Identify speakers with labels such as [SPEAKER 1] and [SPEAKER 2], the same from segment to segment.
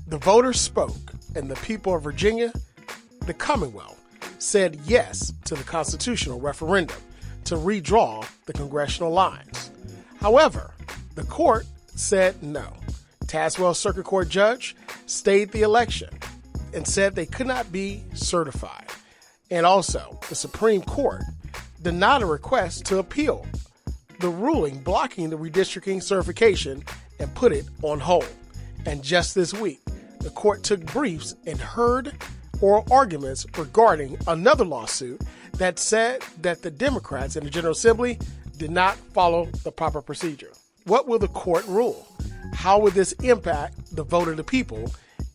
[SPEAKER 1] The voters spoke, and the people of Virginia, the Commonwealth, said yes to the constitutional referendum to redraw the congressional lines. However, the court said no. Tazewell Circuit Court judge stayed the election and said they could not be certified. And also, the Supreme Court denied a request to appeal the ruling blocking the redistricting certification and put it on hold. And just this week, the court took briefs and heard oral arguments regarding another lawsuit that said that the Democrats in the General Assembly did not follow the proper procedure. What will the court rule? How will this impact the vote of the people?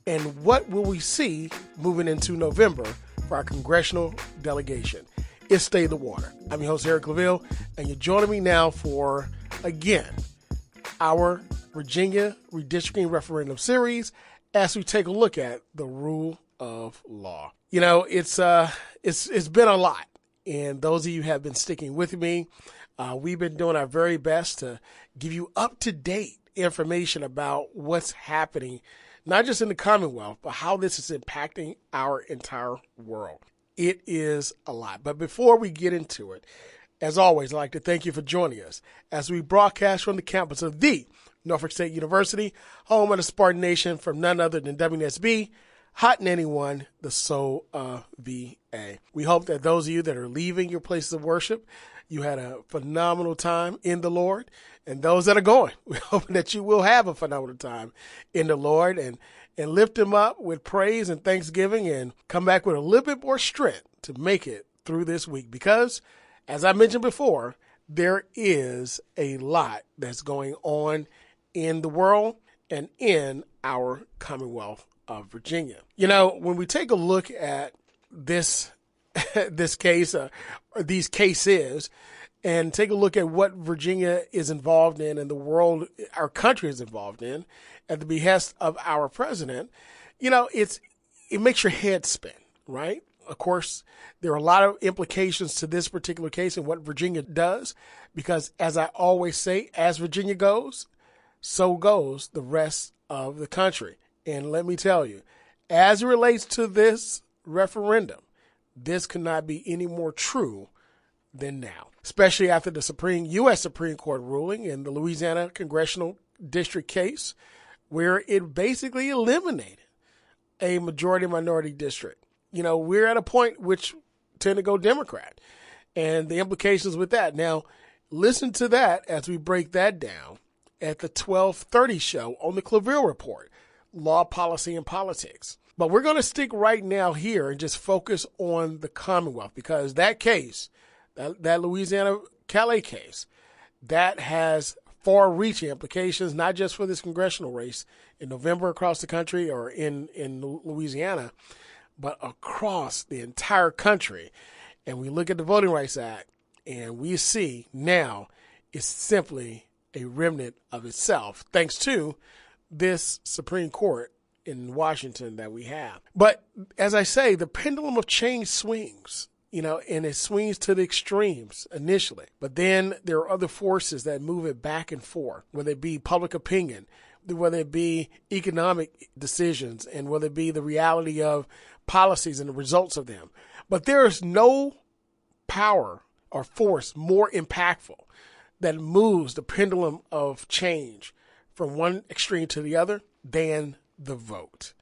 [SPEAKER 1] And what will we see moving into November for our congressional delegation? It's Stay the Water. I'm your host, Eric LaVille, and you're joining me now for, again, our Virginia Redistricting Referendum series as we take a look at the rule of law. You know, it's been a lot, and those of you who have been sticking with me, we've been doing our very best to give you up-to-date information about what's happening, not just in the Commonwealth, but how this is impacting our entire world. It is a lot. But before we get into it, as always, I'd like to thank you for joining us as we broadcast from the campus of the Norfolk State University, home of the Spartan Nation, from none other than WSB, Hot and Anyone, the soul of VA. We hope that those of you that are leaving your places of worship, you had a phenomenal time in the Lord. And those that are going, we're hoping that you will have a phenomenal time in the Lord and lift him up with praise and thanksgiving and come back with a little bit more strength to make it through this week. Because, as I mentioned before, there is a lot that's going on in the world and in our Commonwealth of Virginia. You know, when we take a look at this case, or these cases, and take a look at what Virginia is involved in and the world, our country is involved in, at the behest of our president, you know, it makes your head spin, right? Of course, there are a lot of implications to this particular case and what Virginia does, because as I always say, as Virginia goes, so goes the rest of the country. And let me tell you, as it relates to this referendum, this could not be any more true than now, especially after the U.S. Supreme Court ruling in the Louisiana Congressional District case, where it basically eliminated a majority-minority district. You know, we're at a point which tend to go Democrat, and the implications with that. Now, listen to that as we break that down at the 12:30 show on the Claville Report, Law, Policy, and Politics. But we're going to stick right now here and just focus on the Commonwealth, because that case, that Louisiana Calais case, that has far-reaching implications, not just for this congressional race in November across the country or in Louisiana, but across the entire country. And we look at the Voting Rights Act, and we see now it's simply a remnant of itself, thanks to this Supreme Court in Washington that we have. But as I say, the pendulum of change swings. You know, and it swings to the extremes initially. But then there are other forces that move it back and forth, whether it be public opinion, whether it be economic decisions, and whether it be the reality of policies and the results of them. But there is no power or force more impactful that moves the pendulum of change from one extreme to the other than the vote.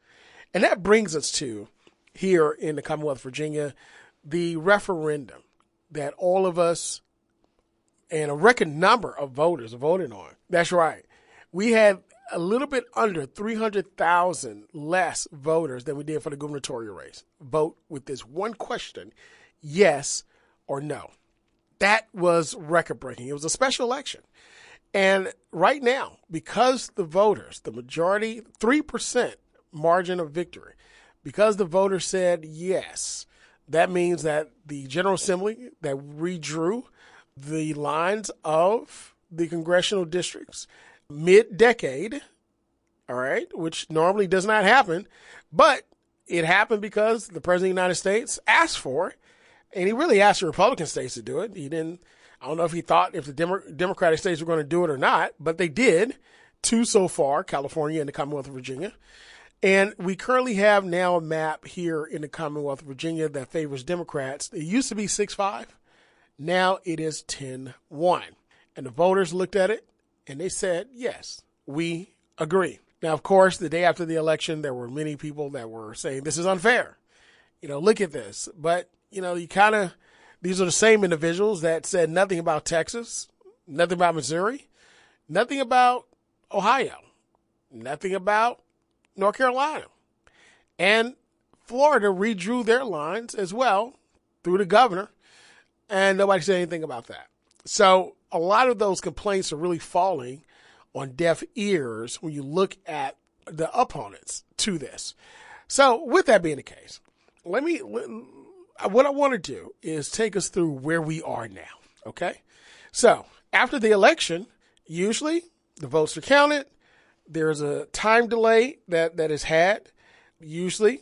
[SPEAKER 1] And that brings us to, here in the Commonwealth of Virginia, the referendum that all of us and a record number of voters voted on. That's right. We had a little bit under 300,000 less voters than we did for the gubernatorial race vote with this one question, yes or no. That was record-breaking. It was a special election. And right now, because the voters, the majority, 3% margin of victory, because the voters said yes, that means that the General Assembly that redrew the lines of the congressional districts mid-decade, all right, which normally does not happen, but it happened because the President of the United States asked for it, and he really asked the Republican states to do it. He didn't, I don't know if he thought if the Democratic states were going to do it or not, but they did, two so far, California and the Commonwealth of Virginia. And we currently have now a map here in the Commonwealth of Virginia that favors Democrats. It used to be 6-5. Now it is 10-1. And the voters looked at it and they said, yes, we agree. Now, of course, the day after the election, there were many people that were saying this is unfair. Look at this. But, these are the same individuals that said nothing about Texas, nothing about Missouri, nothing about Ohio, nothing about North Carolina. And Florida redrew their lines as well through the governor, and nobody said anything about that. So a lot of those complaints are really falling on deaf ears when you look at the opponents to this. So with that being the case, what I want to do is take us through where we are now. Okay. So after the election, usually the votes are counted. There's a time delay that is had, usually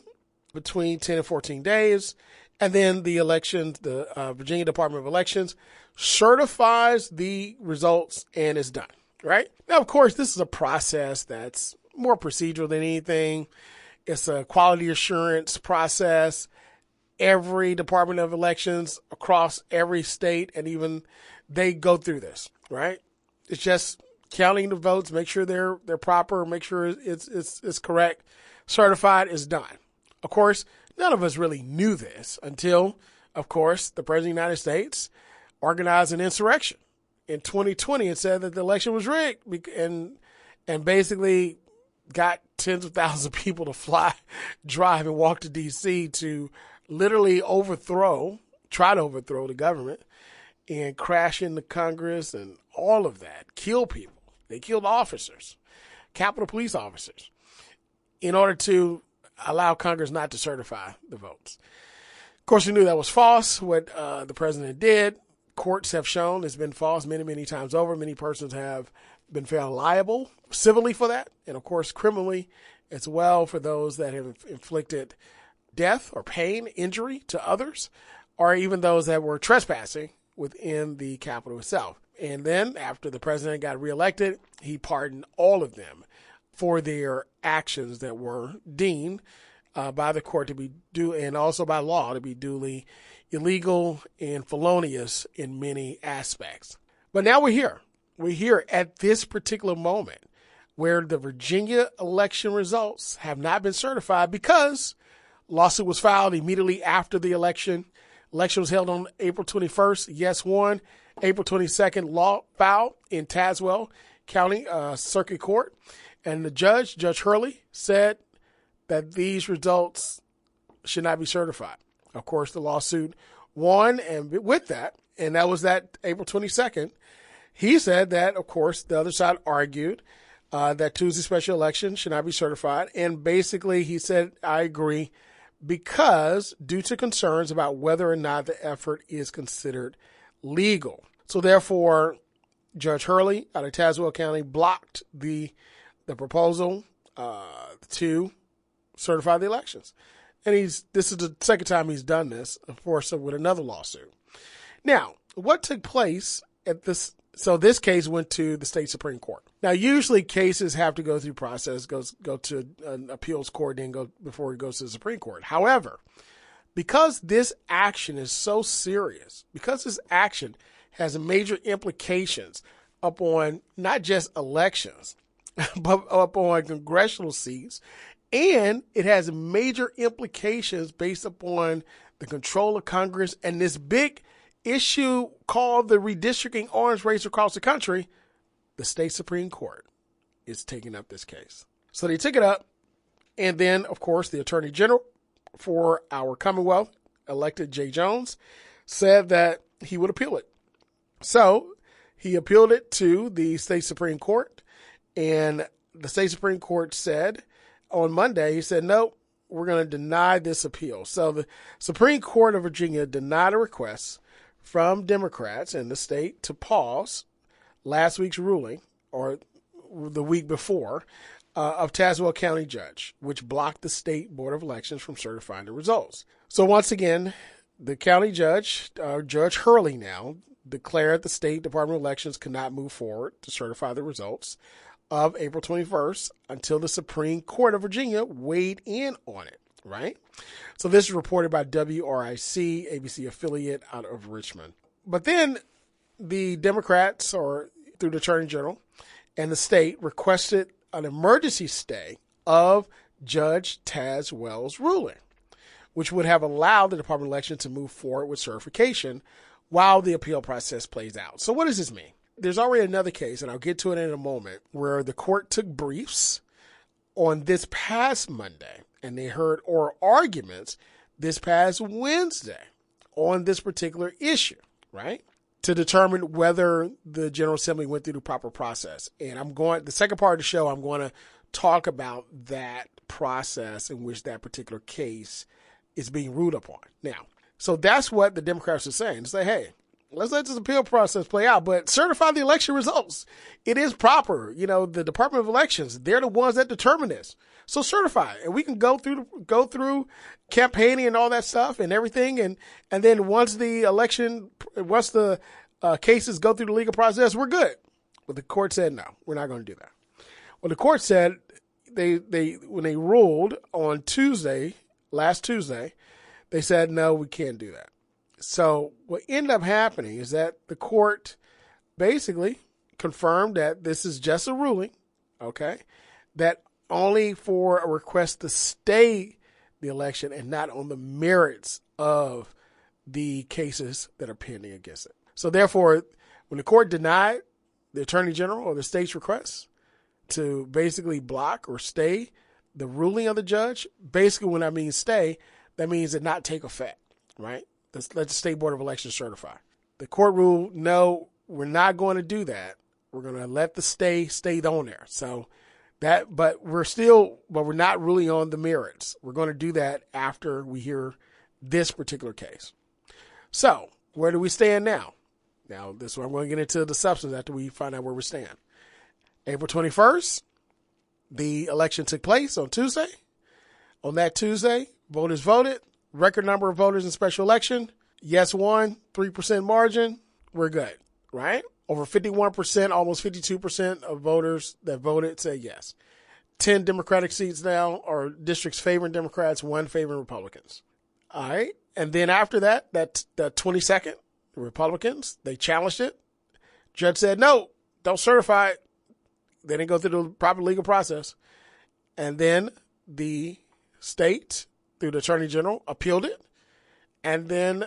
[SPEAKER 1] between 10 and 14 days. And then the elections, the Virginia Department of Elections certifies the results and is done, right? Now, of course, this is a process that's more procedural than anything. It's a quality assurance process. Every Department of Elections across every state, and even they go through this, right? It's just counting the votes, make sure they're proper, make sure it's correct, certified, is done. Of course, none of us really knew this until, of course, the President of the United States organized an insurrection in 2020 and said that the election was rigged and basically got tens of thousands of people to drive and walk to D.C. to literally try to overthrow the government and crash into Congress and all of that, kill people. They killed officers, Capitol Police officers, in order to allow Congress not to certify the votes. Of course, we knew that was false, what the president did. Courts have shown it's been false many, many times over. Many persons have been found liable civilly for that, and of course, criminally as well for those that have inflicted death or pain, injury to others, or even those that were trespassing within the Capitol itself. And then after the president got reelected, he pardoned all of them for their actions that were deemed by the court to be due, and also by law to be duly illegal and felonious in many aspects. But now we're here. We're here at this particular moment where the Virginia election results have not been certified because lawsuit was filed immediately after the election. Election was held on April 21st. Yes, won. April 22nd, law filed in Tazewell County Circuit Court. And the Judge Hurley, said that these results should not be certified. Of course, the lawsuit won, and with that, and that was that April 22nd, he said that, of course, the other side argued that Tuesday special election should not be certified. And basically, he said, I agree, because due to concerns about whether or not the effort is considered legal. So therefore, Judge Hurley out of Tazewell County blocked the proposal to certify the elections. And this is the second time he's done this, of course, with another lawsuit. Now, what took place at this? So this case went to the state Supreme Court. Now, usually cases have to go through process, go to an appeals court, then go before it goes to the Supreme Court. However, because this action is so serious, because this action has major implications upon not just elections, but upon congressional seats, and it has major implications based upon the control of Congress and this big issue called the redistricting arms race across the country, the state Supreme Court is taking up this case. So they took it up, and then, of course, the Attorney General for our Commonwealth, elected Jay Jones, said that he would appeal it. So he appealed it to the state Supreme Court, and the state Supreme Court said on Monday, he said, no, we're going to deny this appeal. So the Supreme Court of Virginia denied a request from Democrats in the state to pause last week's ruling, or the week before, of Tazewell County judge, which blocked the state Board of Elections from certifying the results. So once again, the county judge, Judge Hurley now, declared the state Department of Elections could not move forward to certify the results of April 21st until the Supreme Court of Virginia weighed in on it, right? So this is reported by WRIC, ABC affiliate out of Richmond. But then the Democrats, or through the Attorney General and the state, requested an emergency stay of Judge Tazewell's ruling, which would have allowed the Department of Election to move forward with certification while the appeal process plays out. So what does this mean? There's already another case, and I'll get to it in a moment, where the court took briefs on this past Monday, and they heard oral arguments this past Wednesday on this particular issue, right? To determine whether the General Assembly went through the proper process. And the second part of the show, I'm going to talk about that process in which that particular case is being ruled upon. Now, so that's what the Democrats are saying. Say, hey, let's let this appeal process play out, but certify the election results. It is proper. The Department of Elections, they're the ones that determine this. So certify it. And we can go through campaigning and all that stuff and everything. And then once the cases go through the legal process, we're good. But the court said, no, we're not going to do that. Well, the court said when they ruled on last Tuesday, they said, no, we can't do that. So what ended up happening is that the court basically confirmed that this is just a ruling, okay, that only for a request to stay the election and not on the merits of the cases that are pending against it. So therefore, when the court denied the Attorney General or the state's request to basically block or stay the ruling of the judge, basically when I mean stay, that means it not take effect, right? Let the State Board of Elections certify. The court ruled, no, we're not going to do that. We're going to let the stay on there. So but we're not really on the merits. We're going to do that after we hear this particular case. So where do we stand now? Now, this is where I'm going to get into the substance after we find out where we stand. April 21st, the election took place on Tuesday. On that Tuesday, voters voted. Record number of voters in special election. Yes won, 3% margin. We're good, right? Over 51%, almost 52% of voters that voted said yes. 10 Democratic seats now, or districts favoring Democrats, 1 favoring Republicans. All right. And then after that, the 22nd, the Republicans, they challenged it. Judge said, no, don't certify it. They didn't go through the proper legal process. And then the state, through the Attorney General, appealed it. And then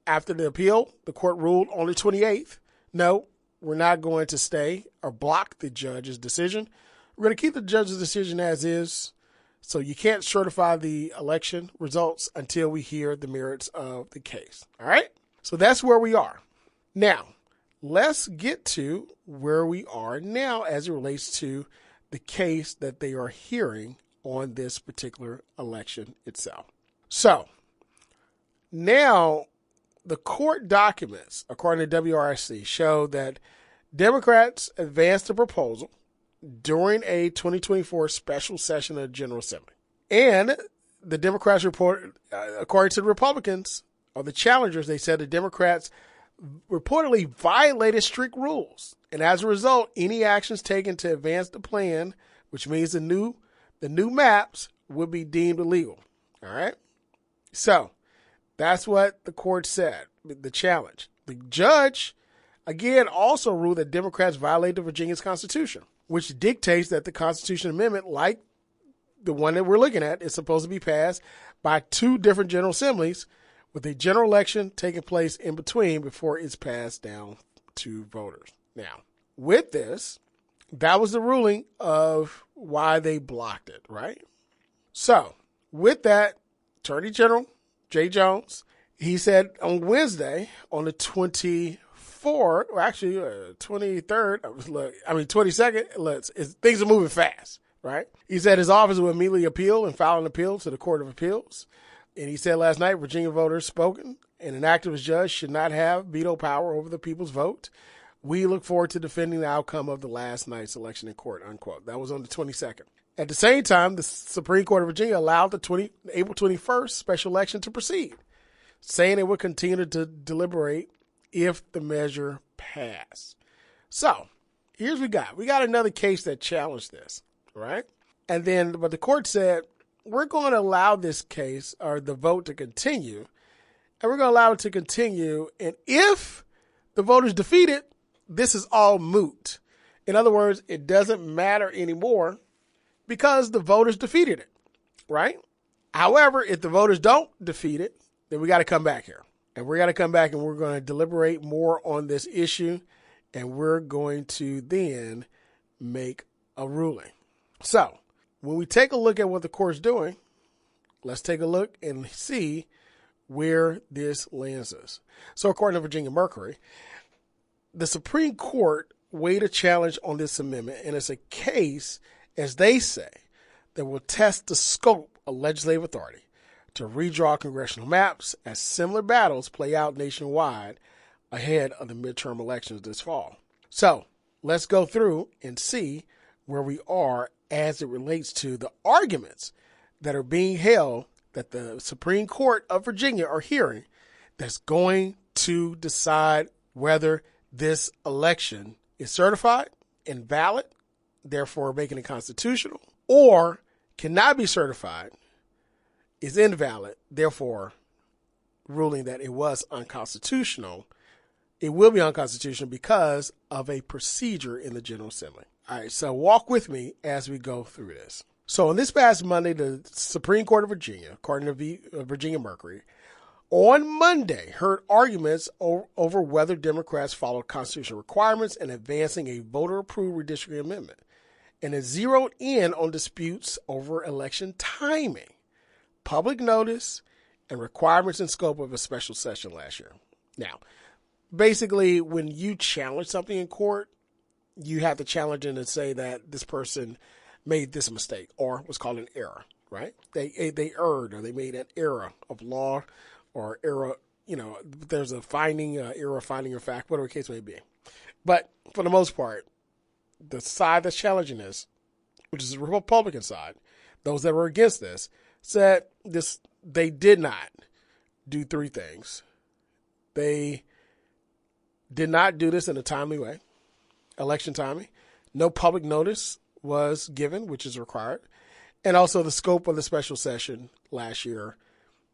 [SPEAKER 1] after the appeal, the court ruled on the 28th, no, we're not going to stay or block the judge's decision. We're going to keep the judge's decision as is. So you can't certify the election results until we hear the merits of the case. All right? So that's where we are. Now, let's get to where we are now as it relates to the case that they are hearing on this particular election itself. So now the court documents, according to WRC, show that Democrats advanced a proposal during a 2024 special session of the General Assembly. And the Democrats reported, according to the Republicans, or the challengers, they said the Democrats reportedly violated strict rules. And as a result, any actions taken to advance the plan, which means the new maps, would be deemed illegal. All right? So that's what the court said, the challenge. The judge, again, also ruled that Democrats violated Virginia's Constitution, which dictates that the Constitution Amendment, like the one that we're looking at, is supposed to be passed by 2 different General Assemblies, with a general election taking place in between before it's passed down to voters. Now, with this, that was the ruling of why they blocked it, right? So, with that, Attorney General Jay Jones, he said on Wednesday, on the 23rd, 22nd, things are moving fast, right? He said his office will immediately appeal and file an appeal to the Court of Appeals. And he said last night, Virginia voters spoken, and an activist judge should not have veto power over the people's vote. We look forward to defending the outcome of the last night's election in court, unquote. That was on the 22nd. At the same time, the Supreme Court of Virginia allowed the April 21st special election to proceed, saying it would continue to deliberate if the measure passed. So here's what we got another case that challenged this, right? And then, but the court said, we're going to allow this case or the vote to continue, and we're going to allow it to continue. And if the vote is defeated, this is all moot. In other words, it doesn't matter anymore because the voters defeated it, right? However, if the voters don't defeat it, then we got to come back here. And we're going to come back and we're going to deliberate more on this issue. And we're going to then make a ruling. So when we take a look at what the court's doing, let's take a look and see where this lands us. So according to Virginia Mercury, the Supreme Court weighed a challenge on this amendment, and it's a case, as they say, that will test the scope of legislative authority to redraw congressional maps as similar battles play out nationwide ahead of the midterm elections this fall. So let's go through and see where we are as it relates to the arguments that are being held that the Supreme Court of Virginia are hearing that's going to decide whether this election is certified, invalid, therefore making it constitutional, or cannot be certified, is invalid, therefore ruling that it was unconstitutional. It will be unconstitutional because of a procedure in the General Assembly. All right, so walk with me as we go through this. So on this past Monday, the Supreme Court of Virginia, according to Virginia Mercury, on Monday heard arguments over whether Democrats followed constitutional requirements in advancing a voter-approved redistricting amendment, and it zeroed in on disputes over election timing, public notice, and requirements and scope of a special session last year. Now, basically, when you challenge something in court, you have to challenge it and say that this person made this mistake or what's called an error, right? They erred, or they made an error of law, or error, there's a finding, error, finding of fact, whatever the case may be. But for the most part, the side that's challenging this, which is the Republican side, those that were against this, said they did not do three things. They did not do this in a timely way, election timing. No public notice was given, which is required. And also the scope of the special session last year,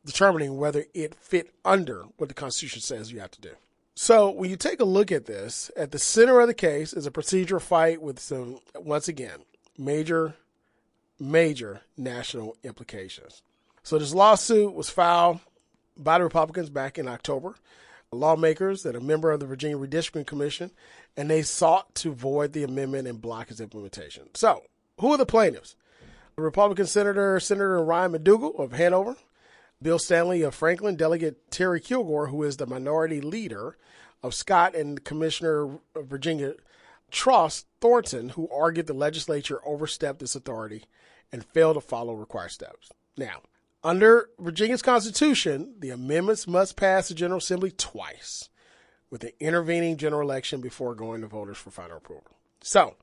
[SPEAKER 1] determining whether it fit under what the Constitution says you have to do. So when you take a look at this, at the center of the case is a procedural fight with some, once again, major national implications. So this lawsuit was filed by the Republicans back in October, lawmakers that are a member of the Virginia Redistricting Commission, and they sought to void the amendment and block its implementation. So who are the plaintiffs? The Republican Senator Ryan McDougal of Hanover, Bill Stanley of Franklin, Delegate Terry Kilgore, who is the minority leader of Scott, and Commissioner of Virginia Trost Thornton, who argued the legislature overstepped its authority and failed to follow required steps. Now, under Virginia's Constitution, the amendments must pass the General Assembly twice, with an intervening general election before going to voters for final approval. So,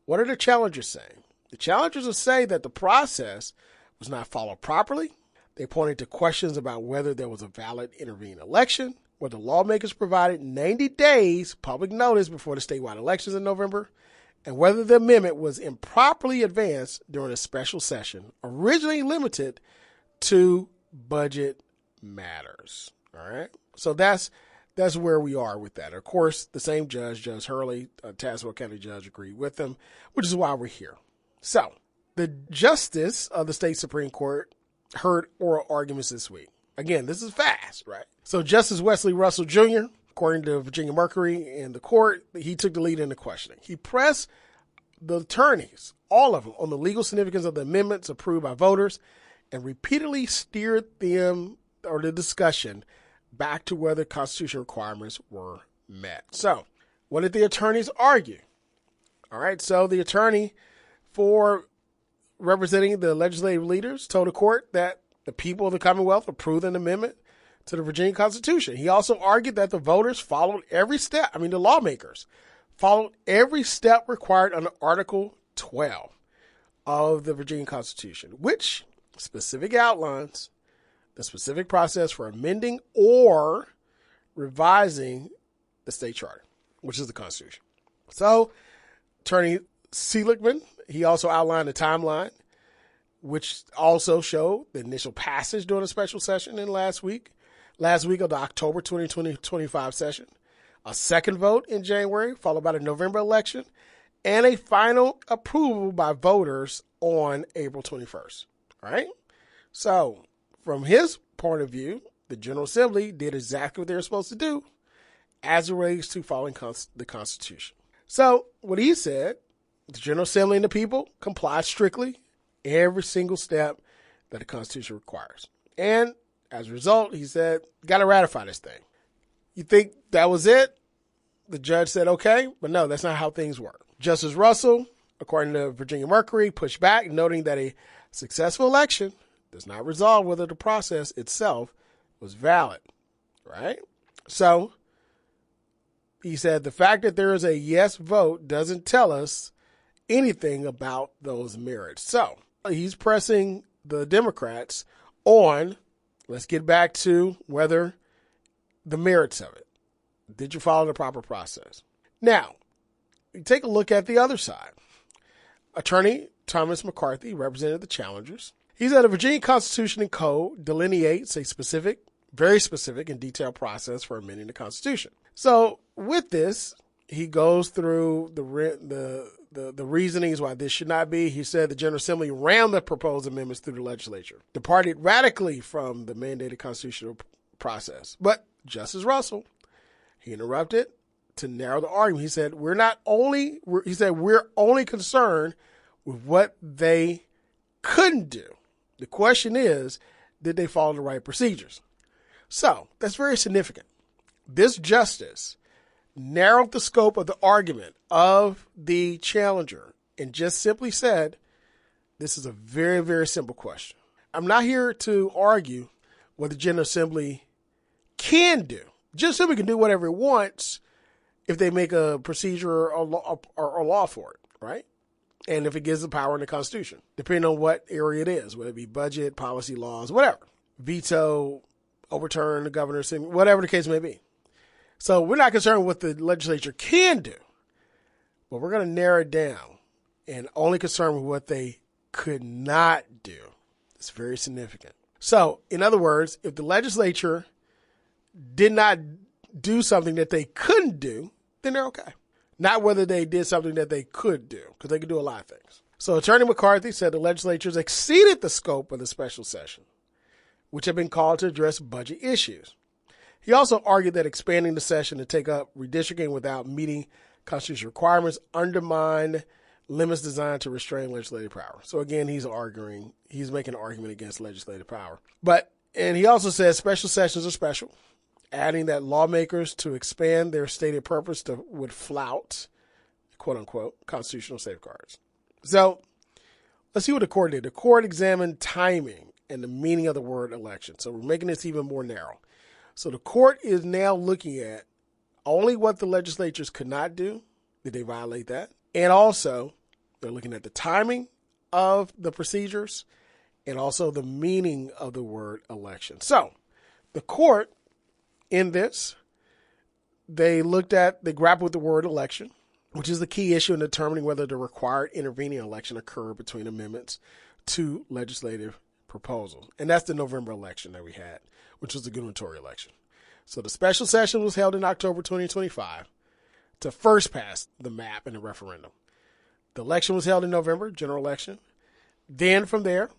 [SPEAKER 1] what are the challengers saying? The challengers are saying that the process was not followed properly. They pointed to questions about whether there was a valid intervening election, whether lawmakers provided 90 days public notice before the statewide elections in November, and whether the amendment was improperly advanced during a special session, originally limited to budget matters. All right. So that's where we are with that. Of course, the same Judge Hurley, a Tazewell County judge, agreed with them, which is why we're here. So the justice of the state Supreme Court heard oral arguments this week. Again, this is fast, right? So Justice Wesley Russell Jr., according to Virginia Mercury and the court, he took the lead in the questioning. He pressed the attorneys, all of them, on the legal significance of the amendments approved by voters, and repeatedly steered them, or the discussion, back to whether constitutional requirements were met. So what did the attorneys argue? All right, so the attorney for representing the legislative leaders told the court that the people of the Commonwealth approved an amendment to the Virginia Constitution. He also argued that the voters followed every step. The lawmakers followed every step required under Article 12 of the Virginia Constitution, which specific outlines the specific process for amending or revising the state charter, which is the Constitution. So Attorney Seligman, he also outlined a timeline, which also showed the initial passage during a special session in last week of the October 2025 session, a second vote in January, followed by the November election, and a final approval by voters on April 21st. All right? So, from his point of view, the General Assembly did exactly what they were supposed to do as it relates to following the Constitution. So, what he said, the General Assembly and the people complied strictly every single step that the Constitution requires. And as a result, he said, got to ratify this thing. You think that was it? The judge said, okay, but no, that's not how things work. Justice Russell, according to Virginia Mercury, pushed back, noting that a successful election does not resolve whether the process itself was valid, right? So he said the fact that there is a yes vote doesn't tell us anything about those merits. So he's pressing the Democrats on, let's get back to whether the merits of it. Did you follow the proper process? Now, you take a look at the other side. Attorney Thomas McCarthy represented the challengers. He said the Virginia Constitution and Code delineates a specific, very specific and detailed process for amending the Constitution. So with this, he goes through the reasonings why this should not be. He said the General Assembly ran the proposed amendments through the legislature, departed radically from the mandated constitutional process. But Justice Russell, he interrupted to narrow the argument. He said, we're only concerned with what they couldn't do. The question is, did they follow the right procedures? So that's very significant. This justice narrowed the scope of the argument of the challenger and just simply said, this is a very, very simple question. I'm not here to argue what the General Assembly can do. General Assembly can do whatever it wants if they make a procedure or law for it, right? And if it gives the power in the Constitution, depending on what area it is, whether it be budget, policy, laws, whatever. Veto, overturn the governor's, whatever the case may be. So we're not concerned with what the legislature can do, but we're going to narrow it down and only concerned with what they could not do. It's very significant. So, in other words, if the legislature did not do something that they couldn't do, then they're okay. Not whether they did something that they could do, because they could do a lot of things. So Attorney McCarthy said the legislatures exceeded the scope of the special session, which had been called to address budget issues. He also argued that expanding the session to take up redistricting without meeting constitutional requirements undermined limits designed to restrain legislative power. So again, he's making an argument against legislative power. And he also says special sessions are special, adding that lawmakers to expand their stated purpose would flout, quote unquote, constitutional safeguards. So let's see what the court did. The court examined timing and the meaning of the word election. So we're making this even more narrow. So the court is now looking at only what the legislatures could not do. Did they violate that? And also they're looking at the timing of the procedures and also the meaning of the word election. So the court in this, they grappled with the word election, which is the key issue in determining whether the required intervening election occurred between amendments to legislative proposals. And that's the November election that we had, which was the gubernatorial election. So the special session was held in October 2025 to first pass the map in the referendum. The election was held in November, general election. Then from there,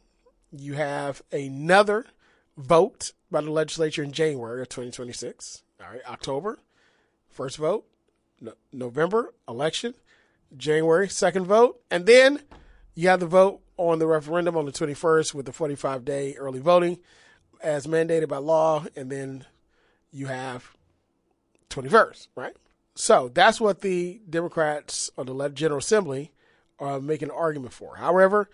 [SPEAKER 1] you have another vote by the legislature in January of 2026. All right, October, first vote. November, election. January, second vote. And then you have the vote on the referendum on the 21st with the 45-day early voting as mandated by law. And then you have 21st, right? So that's what the Democrats or the General Assembly are making an argument for. However,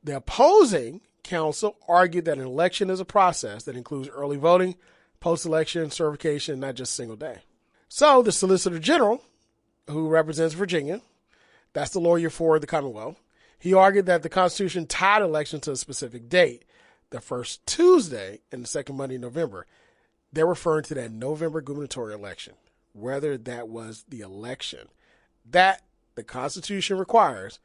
[SPEAKER 1] the opposing counsel argued that an election is a process that includes early voting, post-election certification, not just a single day. So the Solicitor General, who represents Virginia, that's the lawyer for the Commonwealth, he argued that the Constitution tied elections to a specific date, the first Tuesday and the second Monday in November. They're referring to that November gubernatorial election, whether that was the election. That the Constitution requires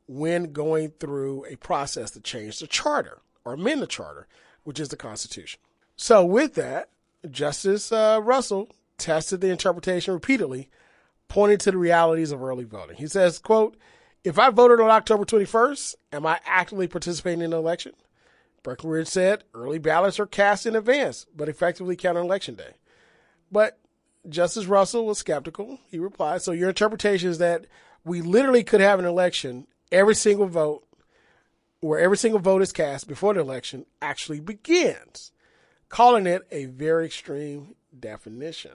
[SPEAKER 1] when going through a process to change the charter or amend the charter, which is the Constitution. So with that, Justice Russell tested the interpretation repeatedly, pointing to the realities of early voting. He says, quote, "If I voted on October 21st, am I actively participating in the election?" Breckinridge said early ballots are cast in advance, but effectively count on Election Day. But Justice Russell was skeptical. He replied, "So your interpretation is that we literally could have an election, every single vote, where every single vote is cast before the election actually begins," calling it a very extreme definition.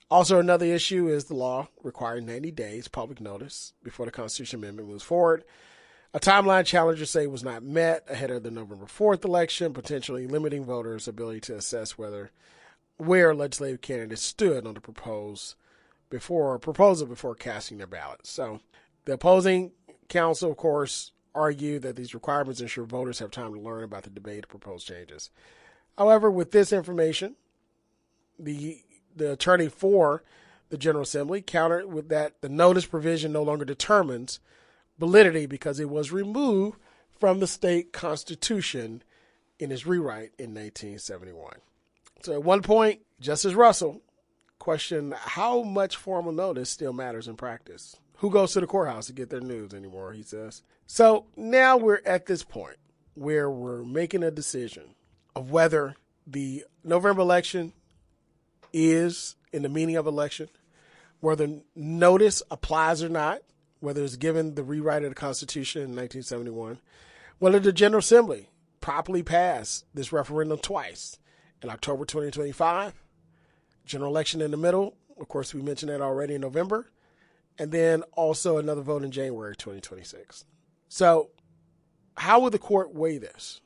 [SPEAKER 1] Also, another issue is the law requiring 90 days public notice before the Constitution Amendment moves forward. A timeline challengers say was not met ahead of the November 4th election, potentially limiting voters' ability to assess where legislative candidates stood on the proposal before casting their ballots. So the opposing counsel, of course, argued that these requirements ensure voters have time to learn about the debate and proposed changes. However, with this information, the attorney for the General Assembly countered with that the notice provision no longer determines validity because it was removed from the state constitution in its rewrite in 1971. So at one point, Justice Russell questioned how much formal notice still matters in practice. Who goes to the courthouse to get their news anymore, he says. So now we're at this point where we're making a decision of whether the November election is in the meaning of election, whether notice applies or not, whether it's given the rewrite of the Constitution in 1971, whether the General Assembly properly passed this referendum twice, in October 2025, general election in the middle, of course we mentioned that already in November, and then also another vote in January 2026. So how would the court weigh this?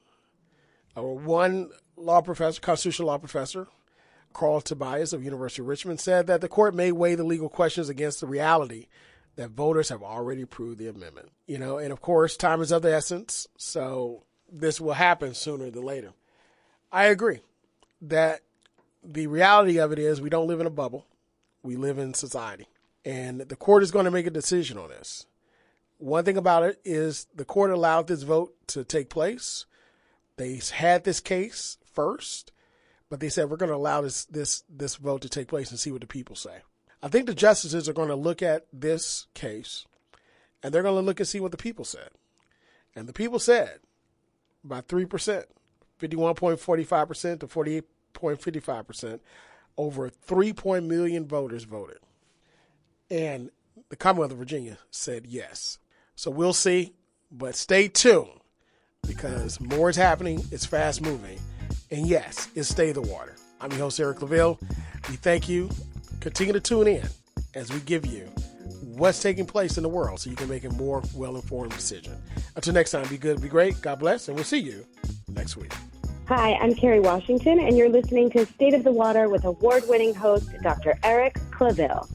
[SPEAKER 1] One constitutional law professor, Carl Tobias of University of Richmond, said that the court may weigh the legal questions against the reality that voters have already approved the amendment. And of course, time is of the essence, so this will happen sooner than later. I agree that the reality of it is we don't live in a bubble. We live in society. And the court is going to make a decision on this. One thing about it is the court allowed this vote to take place. They had this case first, but they said we're going to allow this vote to take place and see what the people say. I think the justices are going to look at this case and they're going to look and see what the people said. And the people said by 3%, 51.45% to 48.55%, over 3 million voters voted. And the Commonwealth of Virginia said yes. So we'll see, but stay tuned because more is happening. It's fast moving. And yes, it's Stay the Water. I'm your host, Eric LaVille. We thank you. Continue to tune in as we give you what's taking place in the world so you can make a more well-informed decision. Until next time, be good, be great. God bless, and we'll see you next week.
[SPEAKER 2] Hi, I'm Carrie Washington, and you're listening to State of the Water with award-winning host Dr. Eric Claville.